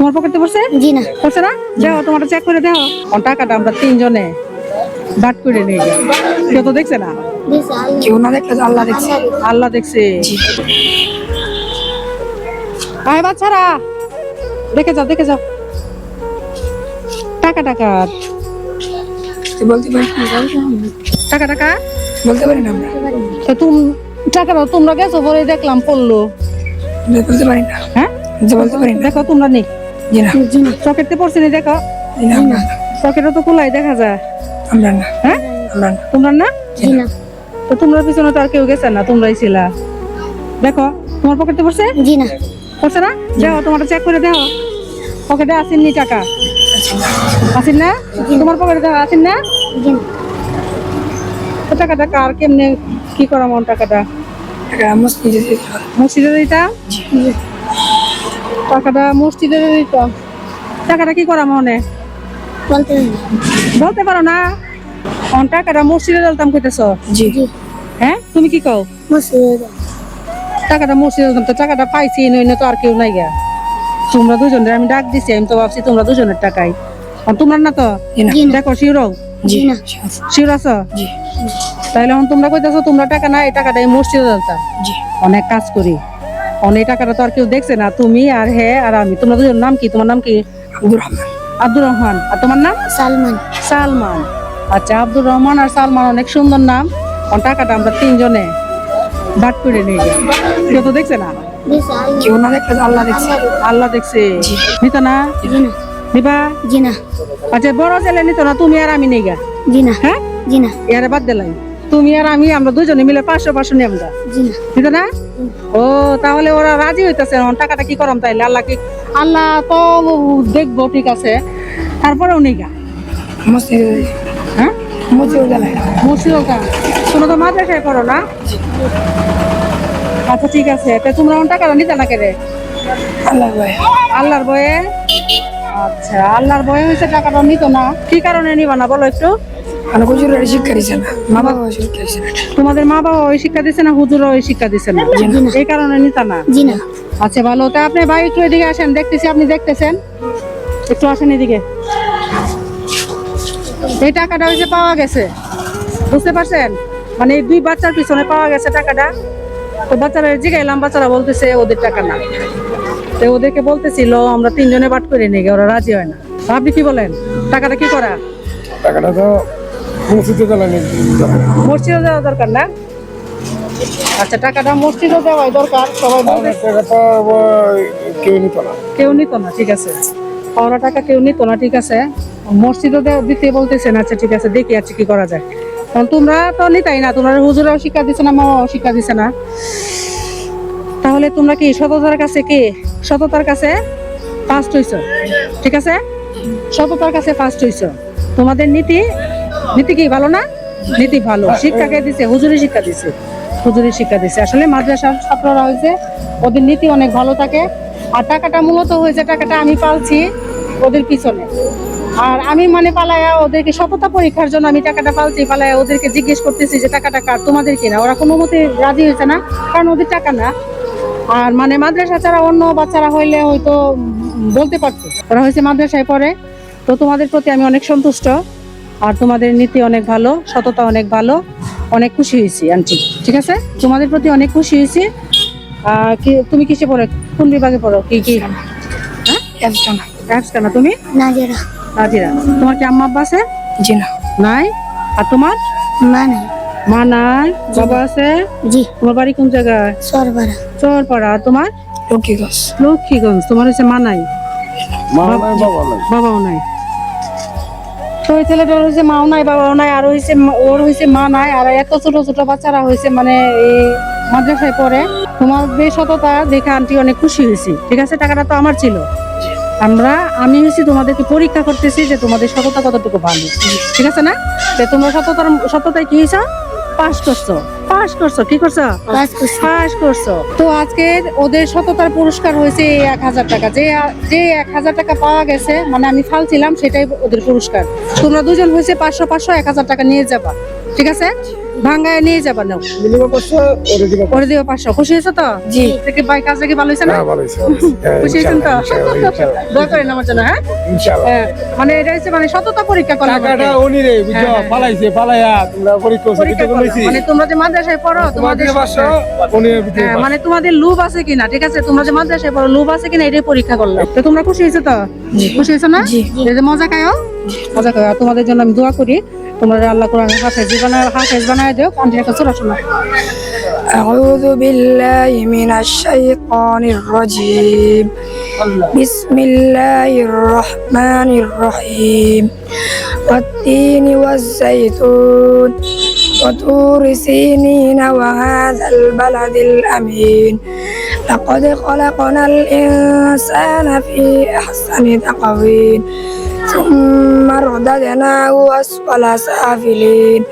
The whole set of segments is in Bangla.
তোমার পকেটে পড়ছে? জি না। পড়ছে না? যাও তোমারটা চেক করে দাও। টাকাটা আমরা তিনজনে বাট করে নিয়ে যাই। কেউ তো দেখছে না। কেউ না দেখলে আল্লাহ দেখছে। আল্লাহ দেখছে। আয় বাচ্চারা, দেখে যাও দেখে যাও। টাকা টাকা বলতে পারি টাকা টাকা বলতে পারি না আমরা, তুমি টাকাটা তোমরা গেছো পরে দেখলাম পড়লো। বলতে পারি না। হ্যাঁ বলতে পারি না। দেখো তোমরা নেই জি না। পকেটে পড়ছে নি দেখো। জি না, আমরা না। পকেটও তো খোলাই দেখা যায়। আমরা না। হ্যাঁ আমরা না। তোমরা না? জি না। তো তোমরা পিছনে তো আর কেউ গেছে না, তোমরাই ছিলা। দেখো তোমার পকেটে পড়ছে? জি না। পড়ছে না? যাও তোমারটা চেক করে দেখো। পকেটে আসেননি টাকা? আসেন না? তোমার পকেটে টাকা আসেন না? জি না। তো টাকাটা কার কেমনে কি করা মন টাকাটা? টাকা মসজিদে দিতে হবে। মসজিদে দিতাম? টাকাটা মসজিদে দিতাম। টাকাটা কি করা মনে? বলতে পারি না। বলতে পারো না? টাকাটা মসজিদে দিতাম কইতেছ? জি। হ্যাঁ তুমি কি কও? মসজিদে টাকাটা মসজিদে দিতাম, তো টাকাটা পাইছি নইলে তো আর কেউ নাই গা। তোমরা দুজনের আমি ডাক দিছি, আমি তো ভাবছি তোমরা দুজনের টাকাই। তোমরা না তো? জি না। দেখো শিউর জি না। শিউর আছো? জি। তাইলে এখন তোমরা কইতেছো তোমরা টাকা না, এই টাকাটা এই মসজিদে দিতাম। জি। অনেক কাজ করি, অনেক টাকাটা তো আর কেউ দেখছে না, তুমি আর হ্যাঁ আর আমি। তোমরা দুজন নাম কি? তোমার নাম কি? আব্দুর রহমান। আব্দুর রহমান। আর তোমার নাম? সালমান। সালমান। আচ্ছা আব্দুর রহমান আর সালমান, অনেক সুন্দর নাম। টাকাটা আমরা তিনজনে বাট করে নিয়ে যাই। কেউ তো দেখছে না। কেউ না দেখলে আল্লাহ দেখছে। আল্লাহ দেখছে। জি। নিত না? জি না। নিবা? জি না। আচ্ছা বড় ছেলে নিত না, তুমি আর আমি নেই গা? জি না। হ্যাঁ জি না। এরে বাদ দিলাই। তুমি আর আমি আমরা দুজনে মিলে 500 নিয়ে আমরা জি না। নিত না? ও তাহলে ওরা রাজি হইতেছে। টাকাটা কি করাম তাইলে? আল্লাহ কি? আল্লাহ তো দেখবো, ঠিক আছে, তারপরেও নেই গা। মসজিদে। হ্যাঁ মসজিদে জ্বালাই। মুর্শিদা তোমরা তো মাদ্রাসায় করো না? আচ্ছা ঠিক আছে, তা তোমরা টাকাটা নিতে না কেড়ে? আল্লাহ ভাই। আল্লাহর বয়ে? আচ্ছা আল্লাহর বয়ে হয়েছে টাকাটা নিত না, কি কারণে নিবা না বলো একটু? মানে হুজুরের শিক্ষা দিছে না, মা বাবা শিক্ষা দিছে না। তোমাদের মা বাবা ওই শিক্ষা দিছে না, হুজুরও ওই শিক্ষা দিছে না, এই কারণে নিতা না? জি না। আচ্ছা ভালো, তা আপনি ভাই একটু এদিকে আসেন, দেখতেছি আপনি দেখতেছেন, একটু আসেন এদিকে। এই টাকাটা হয়েছে পাওয়া গেছে, বুঝতে পারছেন? মানে এই দুই বাচ্চার পিছনে পাওয়া গেছে টাকাটা। তো বাচ্চারা জিগাইলাম, বাচ্চারা বলতেছে ওদের টাকা না। তো ওদেরকে বলতেছিল আমরা তিনজনে বাট করে নিয়ে, ওরা রাজি হয় না। আপনি কি বলেন? টাকাটা কি করা? টাকাটা তো মসজিদে জ্বালানি মসজিদে দেওয়া দরকার না? আচ্ছা টাকাটা মসজিদে দেওয়াই দরকার, সবাই বলবে। টাকা তো কেউ নিত না। কেউ নিত না, ঠিক আছে। পাওনা টাকা কেউ নিত না, ঠিক আছে। মসজিদে দিতে বলতেছেন, আচ্ছা ঠিক আছে, দেখি আচ্ছা কি করা যায়। কারণ তোমরা তো নিতাই না, তোমরা হুজুরাও শিক্ষা দিছে না, মামাও শিক্ষা দিছে না। তাহলে তোমরা কি সততার কাছে সততার কাছে ফার্স্ট হইছো, ঠিক আছে? সততার কাছে ফার্স্ট হইছো। তোমাদের নীতি কি ভালো না? নীতি ভালো। শিক্ষা কে দিছে? হুজুরি শিক্ষা দিছে। হুজুরি শিক্ষা দিছে। আসলে মাদ্রাসার ছাত্ররা হয়েছে, ওদের নীতি অনেক ভালো থাকে। আর টাকাটা মূলত হয়েছে, টাকাটা আমি পালছি ওদের পিছনে। আর আমি মানে পালায়া ওদেরকে সততা পরীক্ষার জন্য আমি টাকাটা পালছি, পালায়া ওদেরকে জিজ্ঞেস করতেছি যে টাকাটা কার, তোমাদের কিনা। ওরা কোনো মতে রাজি হয়েছে না, কারণ ওদের টাকা না। আর মানে মাদ্রাসা ছাড়া অন্য বাচ্চারা হইলে হয়তো বলতে পারতো, ওরা হয়েছে মাদ্রাসায় পড়ে। তো তোমাদের প্রতি আমি অনেক সন্তুষ্ট, আর তোমাদের নীতি অনেক ভালো, সততা অনেক ভালো, অনেক খুশি হয়েছি আন্টি, ঠিক আছে? তোমাদের প্রতি অনেক খুশি হয়েছি। তুমি কিসে পড়ো? কোন বিভাগে পড়ো? কি? হ্যাঁ একসানা। তুমি? নাজিরা। নাজিরা। তোমার কি আম্মা আব্বা আছে? জি না। নাই। আর তোমার? মা নাই। মা নাই, বাবা আছে? জি। তোমার বাড়ি কোন জায়গায়? সরবরা। চরপাড়া। আর তোমার? লক্ষ্মীগঞ্জ। লক্ষ্মীগঞ্জ। তোমার হচ্ছে মা নাই, মা নাই, বাবা নাই। বাবাও নাই। তো ওই ছেলেটার হয়েছে মাও নাই, বাবাও নাই, আর হয়েছে ওর হয়েছে মা নাই। আর এত ছোট ছোট বাচ্চারা হয়েছে মানে এই মাদ্রাসায় পড়ে। তোমার সততা দেখে আন্টি অনেক খুশি হয়েছি, ঠিক আছে? টাকাটা তো আমার ছিল। আমি হয়েছি তোমাদেরকে পরীক্ষা করতেছি যে তোমাদের সততা কতটুকু ভালো, ঠিক আছে না? তোমরা সততায় কি হয়েছ? পাস করছো। কি করছো? পাস করছো। তো আজকে ওদের সততার পুরস্কার হয়েছে 1000 টাকা। যে 1000 টাকা পাওয়া গেছে, মানে আমি ফালছিলাম, সেটাই ওদের পুরস্কার। তোমরা দুজন হয়েছে 500 1000 টাকা নিয়ে যাবা, ঠিক আছে? ভাঙ্গায় নিয়ে যাবা নাও, মিনিমাম 500 ওরে দিবা করে দিও 500। খুশি হয়েছো তো? জি। থেকে ভাই কাজটা কি ভালো হয়েছে না? ভালো হয়েছে, ভালো হয়েছে। হ্যাঁ, খুশি হয়েছেন তো? ইনশাআল্লাহ। দোয়া করেন আমার জন্য, হ্যাঁ? ইনশাআল্লাহ। হ্যাঁ, মানে এটা হচ্ছে মানে সততা পরীক্ষা করলাম টাকাটা উনি রে বুঝছো, পালাইছে, পালাইয়া তোমরা পরীক্ষা পরীক্ষা করলাম। করছি। মানে তোমরা যে মাদ্রাসায় পড়ো তোমাদের তোমাদের 500 উনি দিতে হ্যাঁ, মানে তোমাদের লোভ আছে কিনা, ঠিক আছে? তোমরা যে মাদ্রাসায় পড়ো লোভ আছে কিনা এটাই পরীক্ষা করলাম। তো তোমরা খুশি হয়েছো তো? খুশি হয়েছো না? জি। এই যে মজা খাও, মজা খাও। আর তোমাদের জন্য আমি দোয়া করি, তোমরা আল্লাহ কোরআনের হাফেজ বানায় দিও। আন্টি একটা সূরা শোনাও। أعوذ بالله من الشيطان الرجيم بسم الله الرحمن الرحيم والتين والزيتون وطور سينين وهذا البلد الأمين لقد خلقنا الإنسان في أحسن تقويم ثم رددناه أسفل سافلين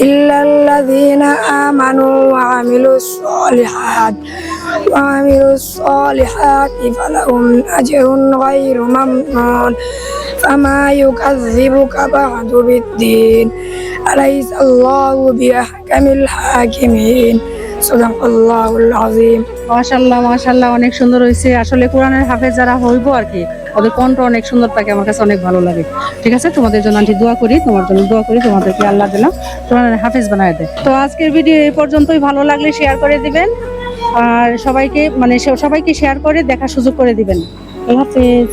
إلا الذين آمنوا وعملوا الصالحات فلهم أجر غير ممنون فما يكذبك بعد بالدين أليس الله بأحكم الحاكمين صدق الله العظيم মাশাআল্লাহ, মাশাআল্লাহ, অনেক সুন্দর হয়েছে। আসলে কোরআনের হাফেজ যারা হইবো আর কি, ওদের কণ্ঠ অনেক সুন্দর থাকে, আমার কাছে অনেক ভালো লাগে। ঠিক আছে, তোমাদের জন্য আন্টি দোয়া করি, তোমার জন্য দোয়া করি, তোমাদেরকে আল্লাহ দিলাম কোরআনের হাফেজ বানায় দেয়। তো আজকের ভিডিও এই পর্যন্তই। ভালো লাগলে শেয়ার করে দিবেন, আর সবাইকে শেয়ার করে দেখার সুযোগ করে দিবেন। আল্লাহ হাফেজ।